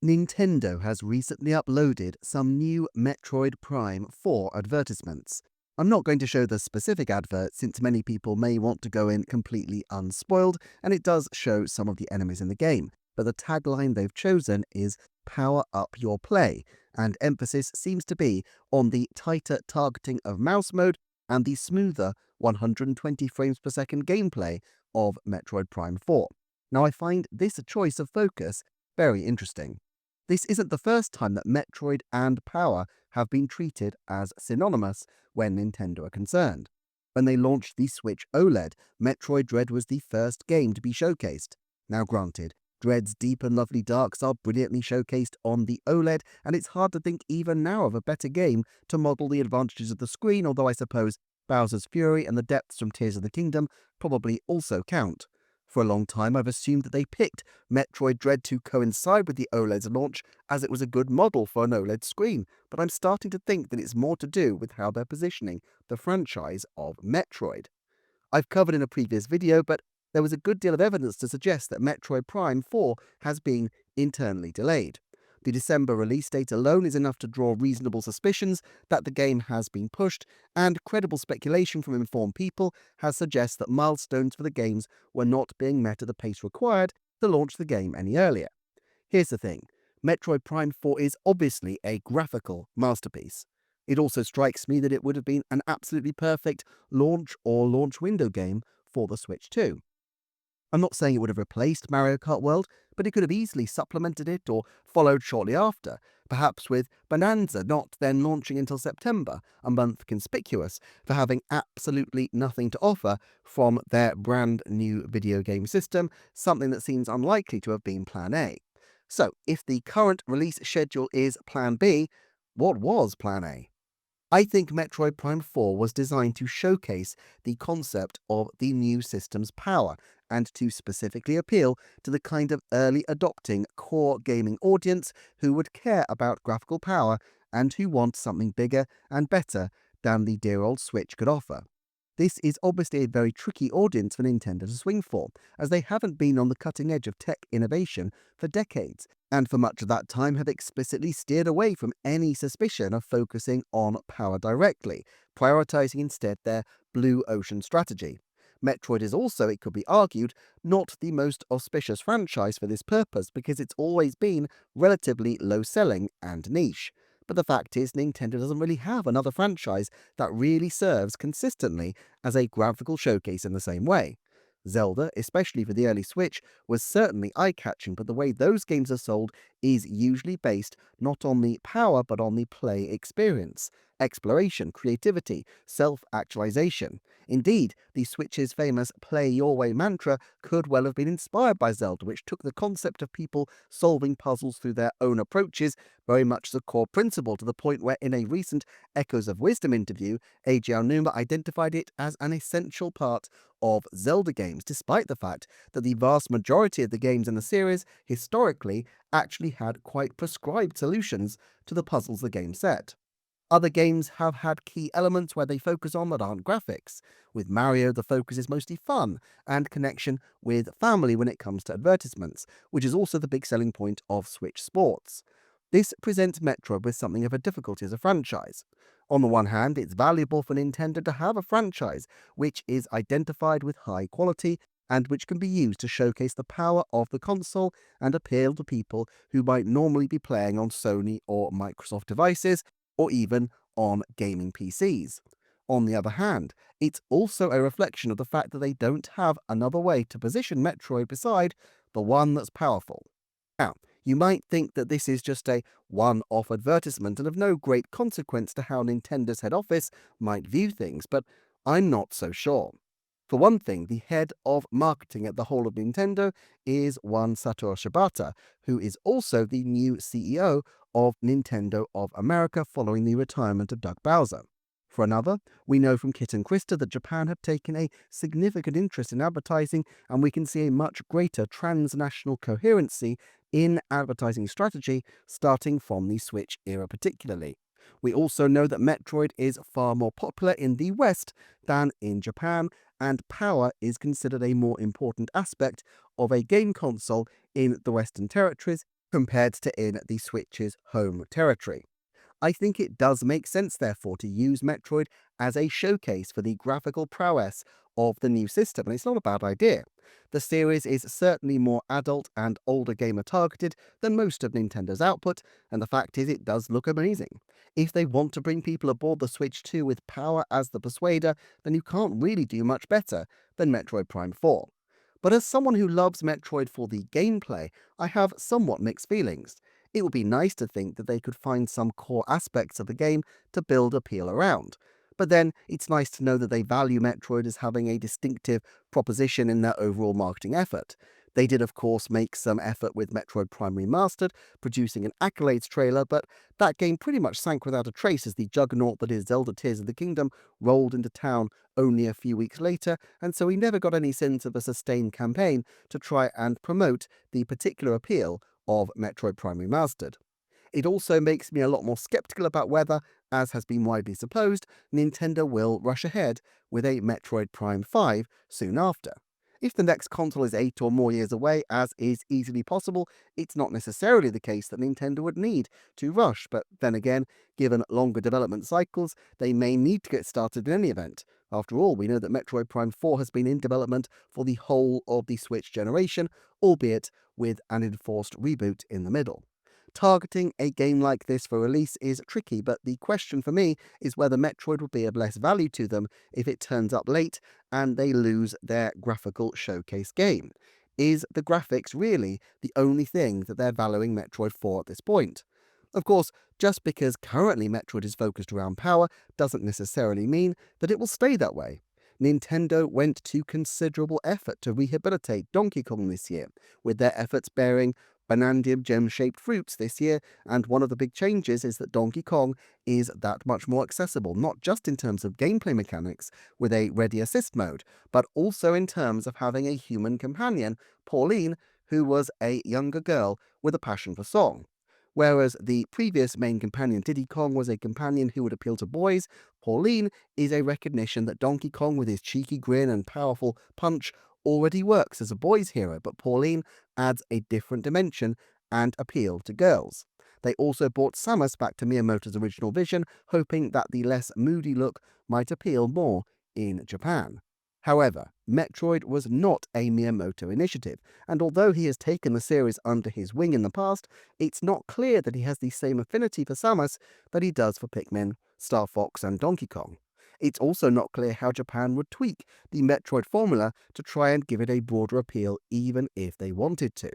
Nintendo has recently uploaded some new Metroid Prime 4 advertisements. I'm not going to show the specific advert since many people may want to go in completely unspoiled, and it does show some of the enemies in the game. But the tagline they've chosen is "Power Up Your Play," and emphasis seems to be on the tighter targeting of mouse mode and the smoother 120 frames per second gameplay of Metroid Prime 4. Now, I find this choice of focus very interesting. This isn't the first time that Metroid and Power have been treated as synonymous when Nintendo are concerned. When they launched the Switch OLED, Metroid Dread was the first game to be showcased. Now granted, Dread's deep and lovely darks are brilliantly showcased on the OLED, and it's hard to think even now of a better game to model the advantages of the screen, although I suppose Bowser's Fury and the depths from Tears of the Kingdom probably also count. For a long time, I've assumed that they picked Metroid Dread to coincide with the OLED's launch as it was a good model for an OLED screen, but I'm starting to think that it's more to do with how they're positioning the franchise of Metroid. I've covered in a previous video, but there was a good deal of evidence to suggest that Metroid Prime 4 has been internally delayed. The December release date alone is enough to draw reasonable suspicions that the game has been pushed, and credible speculation from informed people has suggested that milestones for the games were not being met at the pace required to launch the game any earlier. Here's the thing, Metroid Prime 4 is obviously a graphical masterpiece. It also strikes me that it would have been an absolutely perfect launch or launch window game for the Switch too. I'm not saying it would have replaced Mario Kart World, but it could have easily supplemented it or followed shortly after, perhaps with Bonanza not then launching until September, a month conspicuous for having absolutely nothing to offer from their brand new video game system, something that seems unlikely to have been Plan A. So, if the current release schedule is Plan B, what was Plan A? I think Metroid Prime 4 was designed to showcase the concept of the new system's power and to specifically appeal to the kind of early adopting core gaming audience who would care about graphical power and who want something bigger and better than the dear old Switch could offer. This is obviously a very tricky audience for Nintendo to swing for, as they haven't been on the cutting edge of tech innovation for decades, and for much of that time have explicitly steered away from any suspicion of focusing on power directly, prioritizing instead their blue ocean strategy. Metroid is also, it could be argued, not the most auspicious franchise for this purpose because it's always been relatively low selling and niche. But the fact is, Nintendo doesn't really have another franchise that really serves consistently as a graphical showcase in the same way. Zelda, especially for the early Switch, was certainly eye-catching, but the way those games are sold is usually based not on the power but on the play experience, exploration, creativity, self-actualization. Indeed, the Switch's famous "play your way" mantra could well have been inspired by Zelda, which took the concept of people solving puzzles through their own approaches very much the core principle, to the point where in a recent Echoes of Wisdom interview, Eiji Aonuma identified it as an essential part of Zelda games, despite the fact that the vast majority of the games in the series historically actually had quite prescribed solutions to the puzzles the game set. Other games have had key elements where they focus on that aren't graphics. With Mario, the focus is mostly fun and connection with family when it comes to advertisements, which is also the big selling point of Switch Sports. This presents Metroid with something of a difficulty as a franchise. On the one hand, it's valuable for Nintendo to have a franchise which is identified with high quality and which can be used to showcase the power of the console and appeal to people who might normally be playing on Sony or Microsoft devices, or even on gaming PCs. On the other hand, it's also a reflection of the fact that they don't have another way to position Metroid beside the one that's powerful. Now, you might think that this is just a one-off advertisement and of no great consequence to how Nintendo's head office might view things, but I'm not so sure. For one thing, the head of marketing at the whole of Nintendo is one Satoru Shibata, who is also the new CEO of Nintendo of America following the retirement of Doug Bowser. For another, we know from Kit and Krista that Japan have taken a significant interest in advertising, and we can see a much greater transnational coherency in advertising strategy starting from the Switch era particularly. We also know that Metroid is far more popular in the West than in Japan, and power is considered a more important aspect of a game console in the Western territories compared to in the Switch's home territory. I think it does make sense, therefore, to use Metroid as a showcase for the graphical prowess of the new system, and it's not a bad idea. The series is certainly more adult and older gamer targeted than most of Nintendo's output, and the fact is it does look amazing. If they want to bring people aboard the Switch 2 with power as the persuader, then you can't really do much better than Metroid Prime 4. But as someone who loves Metroid for the gameplay, I have somewhat mixed feelings. It would be nice to think that they could find some core aspects of the game to build appeal around. But then, it's nice to know that they value Metroid as having a distinctive proposition in their overall marketing effort. They did, of course, make some effort with Metroid Prime Remastered, producing an accolades trailer, but that game pretty much sank without a trace as the juggernaut that is Zelda Tears of the Kingdom rolled into town only a few weeks later, and so we never got any sense of a sustained campaign to try and promote the particular appeal of Metroid Prime Remastered. It also makes me a lot more skeptical about whether, as has been widely supposed, Nintendo will rush ahead with a Metroid Prime 5 soon after. If the next console is 8 or more years away, as is easily possible, it's not necessarily the case that Nintendo would need to rush, but then again, given longer development cycles, they may need to get started in any event. After all, we know that Metroid Prime 4 has been in development for the whole of the Switch generation, albeit with an enforced reboot in the middle. Targeting a game like this for release is tricky, but the question for me is whether Metroid will be of less value to them if it turns up late and they lose their graphical showcase game. Is the graphics really the only thing that they're valuing Metroid for at this point? Of course, just because currently Metroid is focused around power doesn't necessarily mean that it will stay that way. Nintendo went to considerable effort to rehabilitate Donkey Kong this year, with their efforts bearing Banandium gem-shaped fruits this year, and one of the big changes is that Donkey Kong is that much more accessible, not just in terms of gameplay mechanics with a ready assist mode, but also in terms of having a human companion, Pauline, who was a younger girl with a passion for song. Whereas the previous main companion, Diddy Kong, was a companion who would appeal to boys, Pauline is a recognition that Donkey Kong, with his cheeky grin and powerful punch, already works as a boy's hero, but Pauline adds a different dimension and appeal to girls. They also brought Samus back to Miyamoto's original vision, hoping that the less moody look might appeal more in Japan. However, Metroid was not a Miyamoto initiative, and although he has taken the series under his wing in the past, it's not clear that he has the same affinity for Samus that he does for Pikmin, Star Fox, and Donkey Kong. It's also not clear how Japan would tweak the Metroid formula to try and give it a broader appeal, even if they wanted to.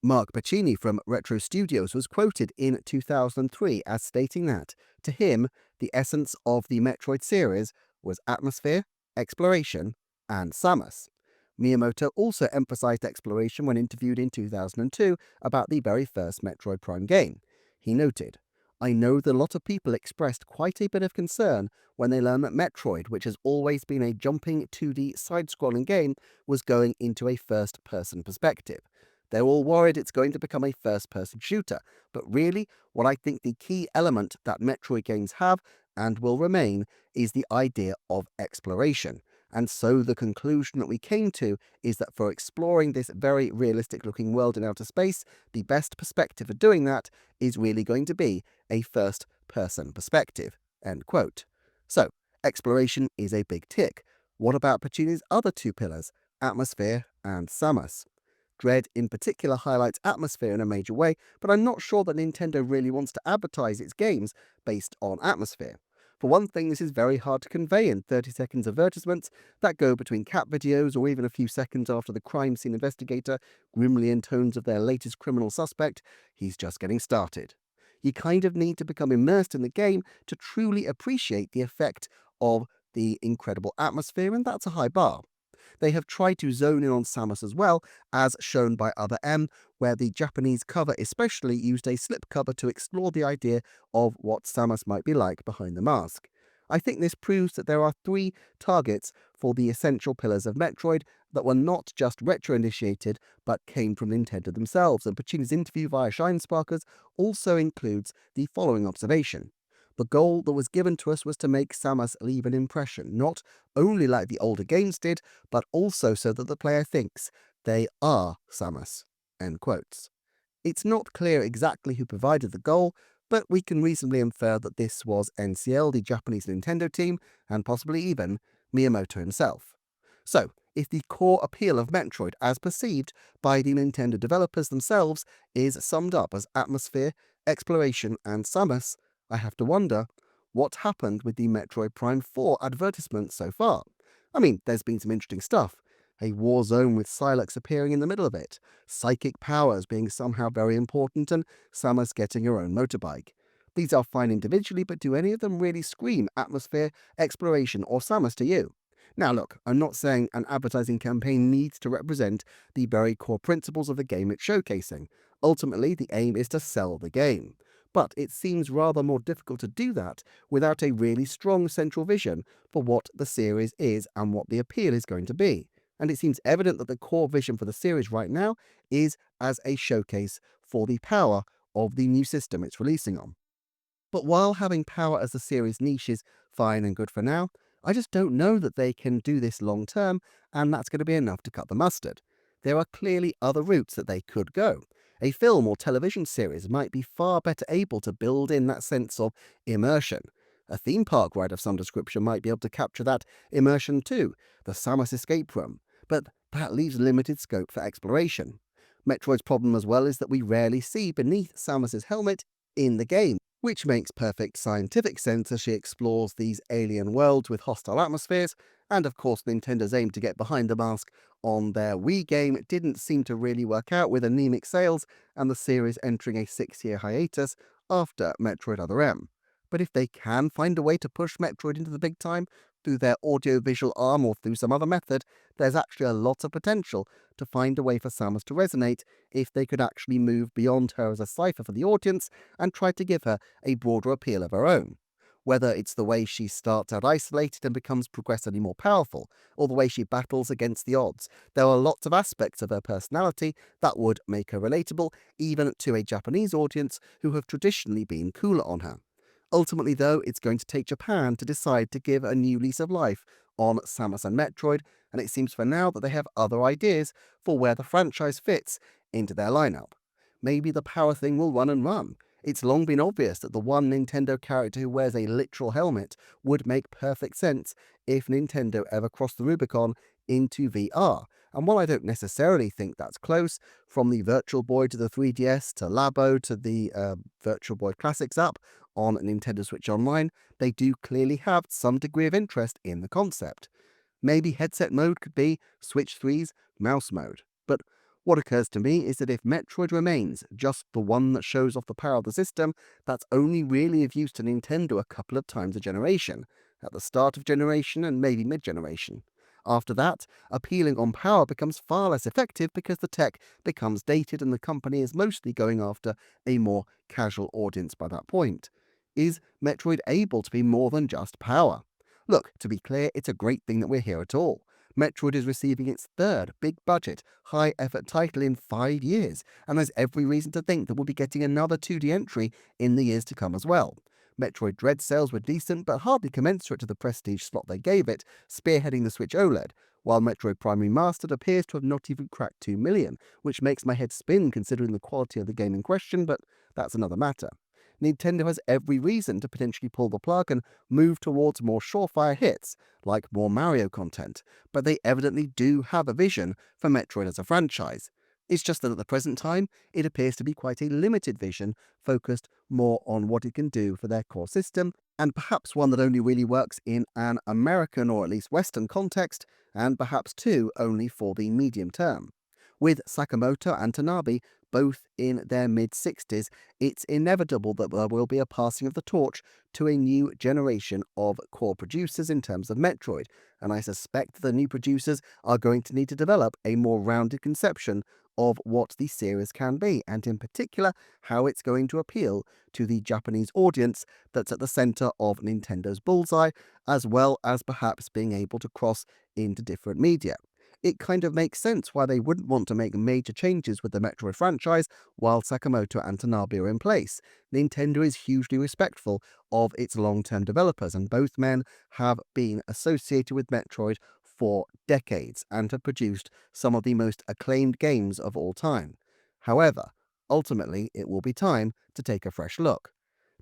Mark Pacini from Retro Studios was quoted in 2003 as stating that, to him, the essence of the Metroid series was atmosphere, exploration, and Samus. Miyamoto also emphasized exploration when interviewed in 2002 about the very first Metroid Prime game. He noted, "I know that a lot of people expressed quite a bit of concern when they learned that Metroid, which has always been a jumping 2D side-scrolling game, was going into a first-person perspective. They're all worried it's going to become a first-person shooter, but really, what I think the key element that Metroid games have, and will remain, is the idea of exploration. And so the conclusion that we came to is that for exploring this very realistic-looking world in outer space, the best perspective for doing that is really going to be a first-person perspective." End quote. So, exploration is a big tick. What about Pacini's other two pillars, atmosphere and Samus? Dread in particular highlights atmosphere in a major way, but I'm not sure that Nintendo really wants to advertise its games based on atmosphere. For one thing, this is very hard to convey in 30 seconds advertisements that go between cat videos or even a few seconds after the crime scene investigator grimly intones of their latest criminal suspect, "He's just getting started." You kind of need to become immersed in the game to truly appreciate the effect of the incredible atmosphere, and that's a high bar. They have tried to zone in on Samus as well, as shown by Other M, where the Japanese cover especially used a slipcover to explore the idea of what Samus might be like behind the mask. I think this proves that there are three targets for the essential pillars of Metroid that were not just retro-initiated, but came from Nintendo themselves, and Pacini's interview via Shinesparkers also includes the following observation. "The goal that was given to us was to make Samus leave an impression, not only like the older games did, but also so that the player thinks they are Samus." End quotes. It's not clear exactly who provided the goal, but we can reasonably infer that this was NCL, the Japanese Nintendo team, and possibly even Miyamoto himself. So, if the core appeal of Metroid, as perceived by the Nintendo developers themselves, is summed up as atmosphere, exploration, and Samus, I have to wonder what happened with the Metroid Prime 4 advertisements so far. I mean, there's been some interesting stuff. A war zone with Silex appearing in the middle of it, psychic powers being somehow very important, and Samus getting her own motorbike. These are fine individually, but do any of them really scream atmosphere, exploration, or Samus to you? Now, look, I'm not saying an advertising campaign needs to represent the very core principles of the game it's showcasing. Ultimately, the aim is to sell the game. But it seems rather more difficult to do that without a really strong central vision for what the series is and what the appeal is going to be. And it seems evident that the core vision for the series right now is as a showcase for the power of the new system it's releasing on. But while having power as the series niche is fine and good for now, I just don't know that they can do this long term, and that's going to be enough to cut the mustard. There are clearly other routes that they could go. A film or television series might be far better able to build in that sense of immersion. A theme park ride of some description might be able to capture that immersion too, the Samus escape room, but that leaves limited scope for exploration. Metroid's problem as well is that we rarely see beneath Samus's helmet in the game, which makes perfect scientific sense as she explores these alien worlds with hostile atmospheres, and of course Nintendo's aim to get behind the mask on their Wii game didn't seem to really work out with anemic sales and the series entering a 6-year hiatus after Metroid Other M. But if they can find a way to push Metroid into the big time, through their audio-visual arm or through some other method, there's actually a lot of potential to find a way for Samus to resonate if they could actually move beyond her as a cipher for the audience and try to give her a broader appeal of her own. Whether it's the way she starts out isolated and becomes progressively more powerful, or the way she battles against the odds, there are lots of aspects of her personality that would make her relatable, even to a Japanese audience who have traditionally been cooler on her. Ultimately, though, it's going to take Japan to decide to give a new lease of life on Samus and Metroid, and it seems for now that they have other ideas for where the franchise fits into their lineup. Maybe the power thing will run and run. It's long been obvious that the one Nintendo character who wears a literal helmet would make perfect sense if Nintendo ever crossed the Rubicon into VR. And while I don't necessarily think that's close, from the Virtual Boy to the 3DS to Labo to the Virtual Boy Classics app on Nintendo Switch Online, they do clearly have some degree of interest in the concept. Maybe headset mode could be Switch 3's mouse mode. But what occurs to me is that if Metroid remains just the one that shows off the power of the system, that's only really of use to Nintendo a couple of times a generation, at the start of generation and maybe mid-generation. After that, appealing on power becomes far less effective because the tech becomes dated and the company is mostly going after a more casual audience by that point. Is Metroid able to be more than just power? Look, to be clear, it's a great thing that we're here at all. Metroid is receiving its third big budget, high effort title in 5 years, and there's every reason to think that we'll be getting another 2D entry in the years to come as well. Metroid Dread sales were decent, but hardly commensurate to the prestige slot they gave it, spearheading the Switch OLED, while Metroid Prime Remastered appears to have not even cracked 2 million, which makes my head spin considering the quality of the game in question, but that's another matter. Nintendo has every reason to potentially pull the plug and move towards more surefire hits, like more Mario content, but they evidently do have a vision for Metroid as a franchise. It's just that at the present time, it appears to be quite a limited vision, focused more on what it can do for their core system, and perhaps one that only really works in an American or at least Western context, and perhaps too only for the medium term. With Sakamoto and Tanabe both in their mid-60s, it's inevitable that there will be a passing of the torch to a new generation of core producers in terms of Metroid, and I suspect that the new producers are going to need to develop a more rounded conception of what the series can be, and in particular, how it's going to appeal to the Japanese audience that's at the center of Nintendo's bullseye, as well as perhaps being able to cross into different media. It kind of makes sense why they wouldn't want to make major changes with the Metroid franchise while Sakamoto and Tanabe are in place. Nintendo is hugely respectful of its long-term developers, and both men have been associated with Metroid for decades and have produced some of the most acclaimed games of all time. However, Ultimately, it will be time to take a fresh look.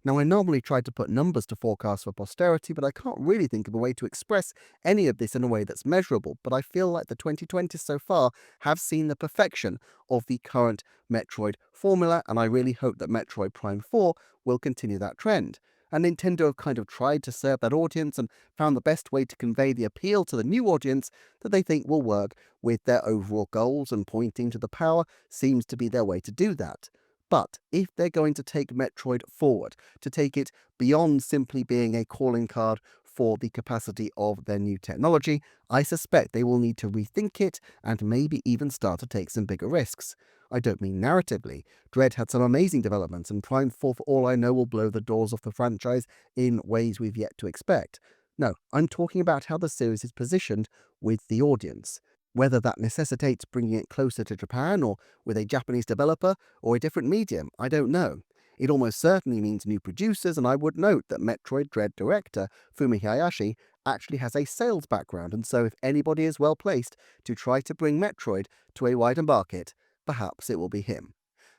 Now, I normally try to put numbers to forecasts for posterity, but I can't really think of a way to express any of this in a way that's measurable. But I feel like the 2020s so far have seen the perfection of the current Metroid formula, and I really hope that Metroid Prime 4 will continue that trend. And Nintendo have kind of tried to serve that audience and found the best way to convey the appeal to the new audience that they think will work with their overall goals, and pointing to the power seems to be their way to do that. But if they're going to take Metroid forward, to take it beyond simply being a calling card for the capacity of their new technology, I suspect they will need to rethink it and maybe even start to take some bigger risks. I don't mean narratively. Dread had some amazing developments, and Prime 4, for all I know, will blow the doors off the franchise in ways we've yet to expect. No, I'm talking about how the series is positioned with the audience. Whether that necessitates bringing it closer to Japan, or with a Japanese developer, or a different medium, I don't know. It almost certainly means new producers, and I would note that Metroid Dread director Fumi Hayashi actually has a sales background, and so if anybody is well placed to try to bring Metroid to a wider market, perhaps it will be him.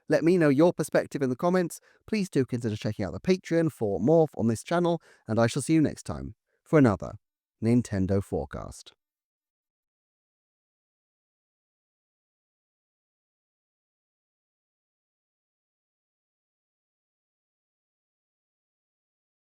Let me know your perspective in the comments. Please do consider checking out the Patreon for more on this channel, and I shall see you next time for another Nintendo Forecast.